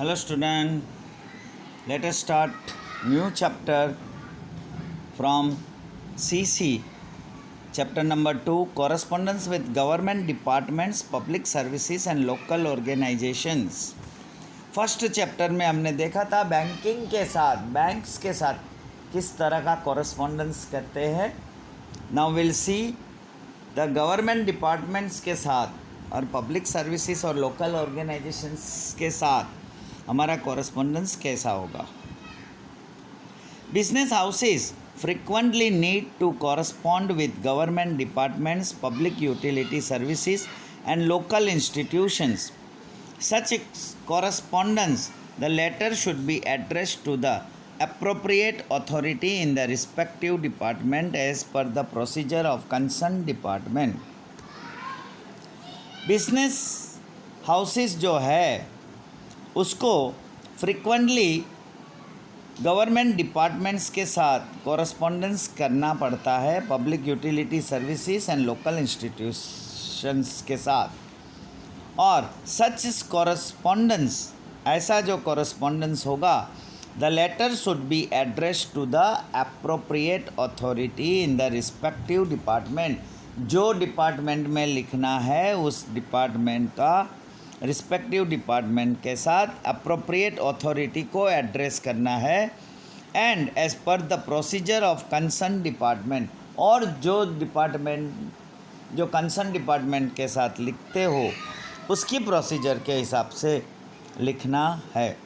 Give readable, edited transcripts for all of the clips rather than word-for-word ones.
Hello student, let us start new chapter from CC. Chapter number 2, correspondence with government departments, public services and local organizations. First chapter में हमने देखा था banking के साथ, banks के साथ किस तरह का कॉरस्पॉन्डेंस करते हैं. Now will see the government departments के साथ और पब्लिक सर्विसेज और लोकल ऑर्गेनाइजेशंस के साथ हमारा कॉरस्पॉन्डेंस कैसा होगा. Business houses frequently need to correspond with government departments, public utility services and local institutions. Such correspondence, the letter should be addressed to the appropriate authority in the respective department as per the procedure of concerned department. Business houses जो है उसको frequently government departments के साथ correspondence करना पड़ता है, public utility services and local institutions के साथ. और सच कॉरस्पॉन्डेंस, ऐसा जो कॉरस्पॉन्डेंस होगा, the letter should be addressed to the appropriate authority in the respective department. जो डिपार्टमेंट में लिखना है उस डिपार्टमेंट का रिस्पेक्टिव डिपार्टमेंट के साथ अप्रोप्रिएट अथॉरिटी को एड्रेस करना है and as per the procedure of concern department. और जो कंसर्न डिपार्टमेंट के साथ लिखते हो उसकी प्रोसीजर के हिसाब से लिखना है.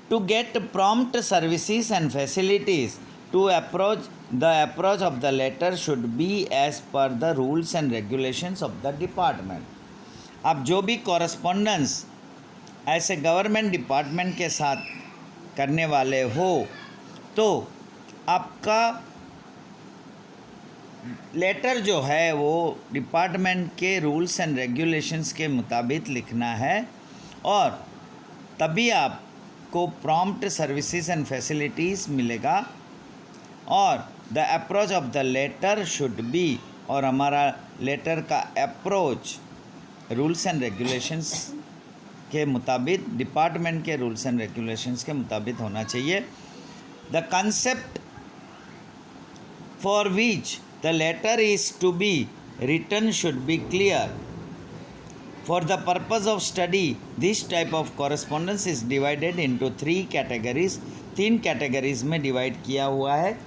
To get prompt services and facilities to approach of the letter should be as per the rules and regulations of the department. अब जो भी कॉरस्पॉन्डेंस ऐसे गवर्नमेंट डिपार्टमेंट के साथ करने वाले हो तो आपका लेटर जो है वो डिपार्टमेंट के रूल्स एंड रेगुलेशंस के मुताबिक लिखना है और तभी आपको प्रॉम्प्ट सर्विसेज एंड फैसिलिटीज़ मिलेगा. और the approach of the letter should be, और हमारा लेटर का अप्रोच रूल्स एंड रेगुलेशंस के मुताबिक, डिपार्टमेंट के रूल्स एंड रेगुलेशंस के मुताबिक होना चाहिए. The concept for which the letter is to be written should be clear. For the purpose of study this type of correspondence is divided into 3 categories. 3 categories में divide किया हुआ है.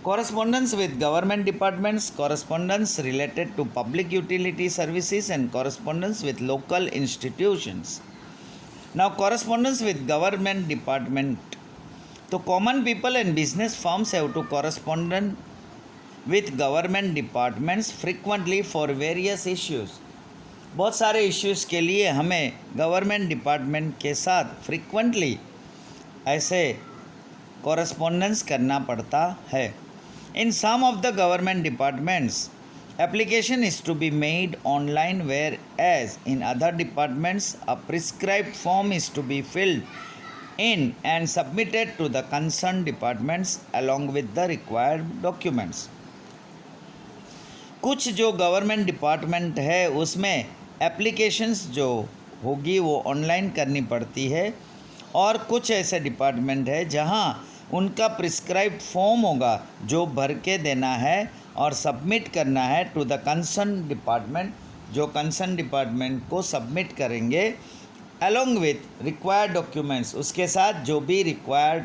Correspondence with government departments, correspondence related to public utility services and correspondence with local institutions. Now correspondence with government department. So common people and business firms have to correspond with government departments frequently for various issues. बहुत सारे issues के लिए हमें government department के साथ frequently ऐसे correspondence करना पड़ता है. In some of the government departments, application is to be made online, whereas in other departments, a prescribed form is to be filled in and submitted to the concerned departments along with the required documents. कुछ जो government department है उसमें applications जो होगी वो online करनी पड़ती है और कुछ ऐसे डिपार्टमेंट है जहाँ उनका प्रिस्क्राइब्ड फॉर्म होगा जो भर के देना है और सबमिट करना है टू द कंसर्न डिपार्टमेंट, जो कंसर्न डिपार्टमेंट को सबमिट करेंगे अलोंग विथ रिक्वायर्ड डॉक्यूमेंट्स, उसके साथ जो भी रिक्वायर्ड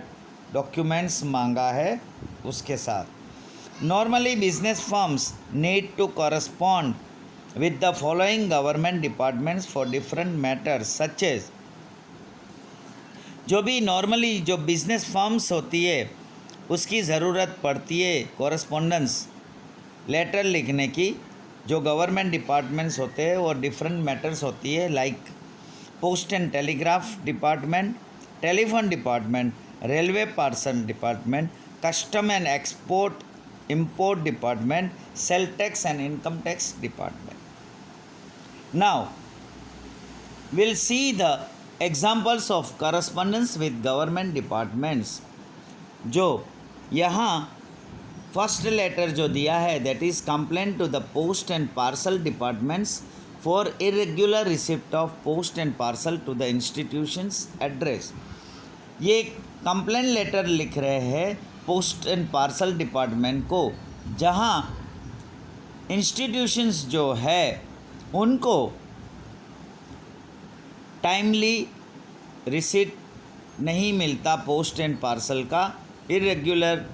डॉक्यूमेंट्स मांगा है उसके साथ. Normally business firms need to correspond with the following government departments for different matters such as. जो भी नॉर्मली जो बिज़नेस फर्म्स होती है उसकी ज़रूरत पड़ती है कॉरस्पॉन्डेंस लेटर लिखने की. जो गवर्नमेंट डिपार्टमेंट्स होते हैं और डिफरेंट मैटर्स होती है like post and telegraph department, telephone department, railway parcel department, custom and export import department, sale tax and income tax department. Now will see the examples of correspondence with government departments. जो यहाँ first letter जो दिया है that is complaint to the post and parcel departments for irregular receipt of post and parcel to the institution's address. ये एक complaint letter लिख रहे हैं पोस्ट एंड पार्सल डिपार्टमेंट को, जहाँ इंस्टीट्यूशंस जो है उनको टाइमली रिसीट नहीं मिलता पोस्ट एंड पार्सल का, इरेगुलर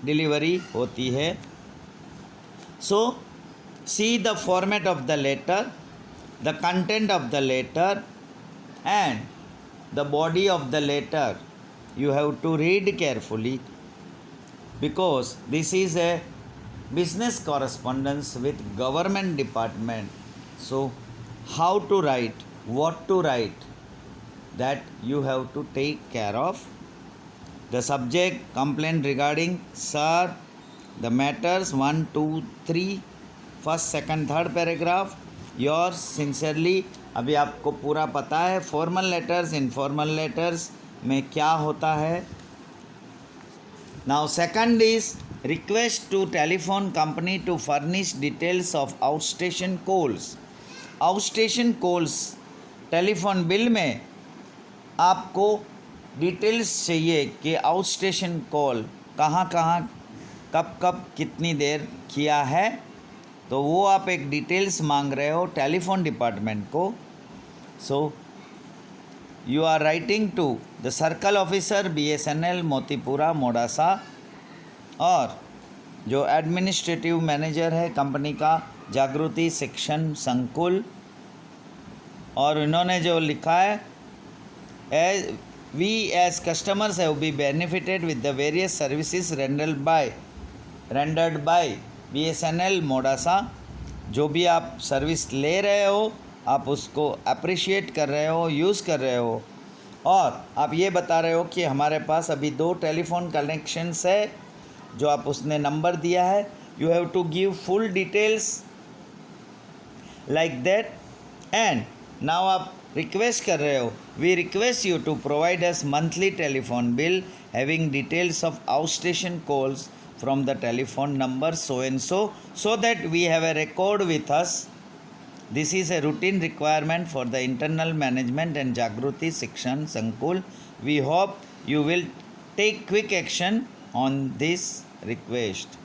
डिलीवरी होती है. So see the format of the letter, the content of the letter and the body of the letter. You have to read carefully because this is a business correspondence with government department. So how to write, what to write, that you have to take care of. The subject complaint regarding sir, the matters 1, 2, 3, first, second, third paragraph. Yours sincerely. अभी आपको पूरा पता है formal letters, informal letters में क्या होता है. Now second is request to telephone company to furnish details of outstation calls. Outstation calls telephone bill में आपको डिटेल्स चाहिए कि आउटस्टेशन कॉल कहाँ कहाँ कब कब कितनी देर किया है, तो वो आप एक डिटेल्स मांग रहे हो टेलीफोन डिपार्टमेंट को. सो you are writing to the circle officer BSNL Motipura Modasa, और जो एडमिनिस्ट्रेटिव मैनेजर है कंपनी का जागृति शिक्षण संकुल. और इन्होंने जो लिखा है we as customers have been benefited with the various services rendered by BSNL Modasa. जो भी आप सर्विस ले रहे हो आप उसको अप्रिशिएट कर रहे हो, यूज़ कर रहे हो, और आप ये बता रहे हो कि हमारे पास अभी 2 टेलीफोन कनेक्शंस है जो आप उसने नंबर दिया है. You have to give full details like that. And now आप रिक्वेस्ट कर रहे हो, we request you to provide us monthly telephone bill having details of outstation calls from the telephone number so and so that we have a record with us. This is a routine requirement for the internal management and Jagruti Shikshan Sankul. We hope you will take quick action on this request.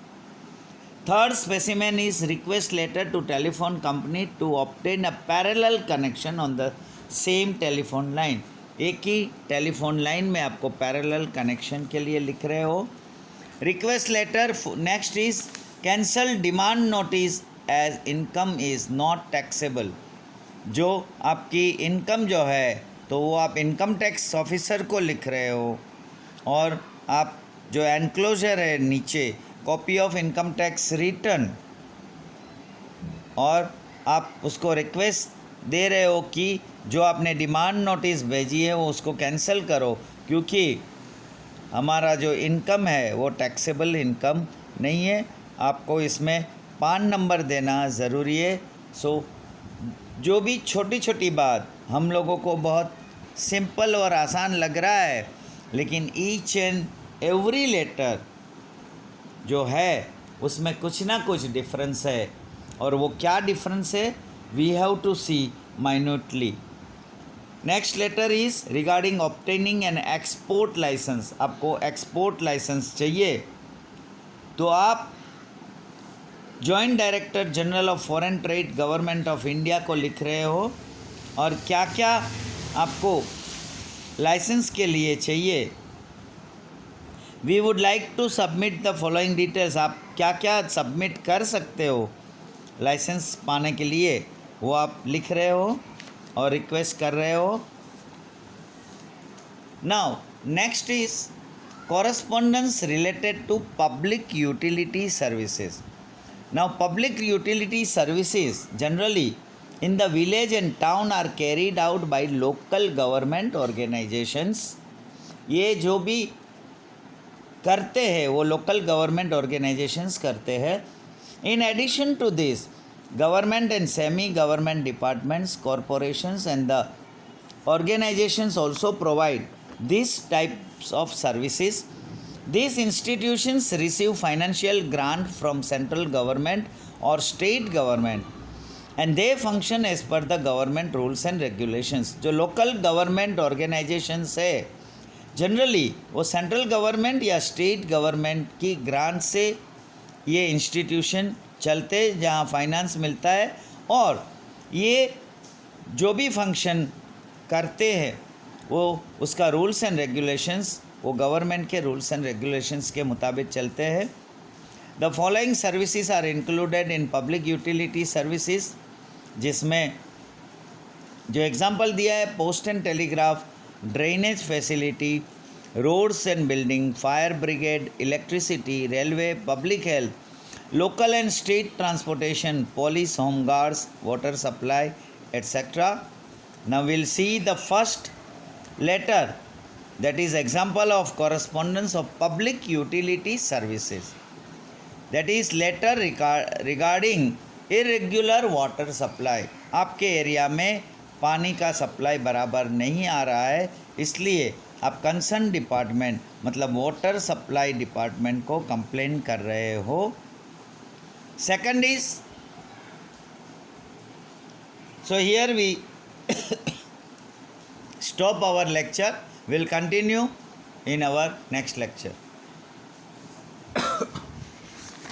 Third specimen is request letter to telephone company to obtain a parallel connection on the same telephone line. एक ही telephone line में आपको parallel connection के लिए लिख रहे हो. Request letter. Next is cancel demand notice as income is not taxable. जो आपकी इनकम जो है तो वो आप इनकम टैक्स ऑफिसर को लिख रहे हो, और आप जो एनक्लोजर है नीचे copy of income tax return, और आप उसको रिक्वेस्ट दे रहे हो कि जो आपने डिमांड नोटिस भेजी है वो उसको कैंसिल करो, क्योंकि हमारा जो इनकम है वो टैक्सेबल इनकम नहीं है. आपको इसमें पान नंबर देना ज़रूरी है. सो जो भी छोटी छोटी बात हम लोगों को बहुत सिंपल और आसान लग रहा है, लेकिन ईच एंड एवरी लेटर जो है उसमें कुछ ना कुछ डिफरेंस है, और वो क्या डिफरेंस है we have to see minutely. Next letter is regarding obtaining an export licence. आपको एक्सपोर्ट लाइसेंस चाहिए तो आप joint director general of foreign trade government of India को लिख रहे हो, और क्या क्या आपको लाइसेंस के लिए चाहिए. We would like to submit the following details. आप क्या क्या सबमिट कर सकते हो लाइसेंस पाने के लिए वो आप लिख रहे हो और रिक्वेस्ट कर रहे हो. Now next is correspondence related to public utility services. Now public utility services generally in the village and town are carried out by local government organizations. ये जो भी करते हैं वो local government organizations करते हैं. In addition to this, government and semi-government departments, corporations and the organizations also provide these types of services. These institutions receive financial grant from central government or state government and they function as per the government rules and regulations. जो local government organizations है generally वो central government या state government की grant से ये institution चलते जहाँ finance मिलता है, और ये जो भी फंक्शन करते हैं वो उसका रूल्स एंड रेगुलेशंस वो गवर्नमेंट के रूल्स एंड रेगुलेशंस के मुताबिक चलते हैं. The following services are included in public utility services, जिसमें जो एग्जांपल दिया है post and telegraph, drainage facility, roads and building, fire brigade, electricity, railway, public health, local and state transportation, police, home guards, water supply, etc. Now we'll see the first letter, that is example of correspondence of public utility services. That is letter regarding irregular water supply. आपके area में पानी का supply बराबर नहीं आ रहा है, इसलिए आप कंसर्न डिपार्टमेंट मतलब वाटर सप्लाई डिपार्टमेंट को कंप्लेन कर रहे हो. Second is, so here we stop our lecture. We'll continue in our next lecture.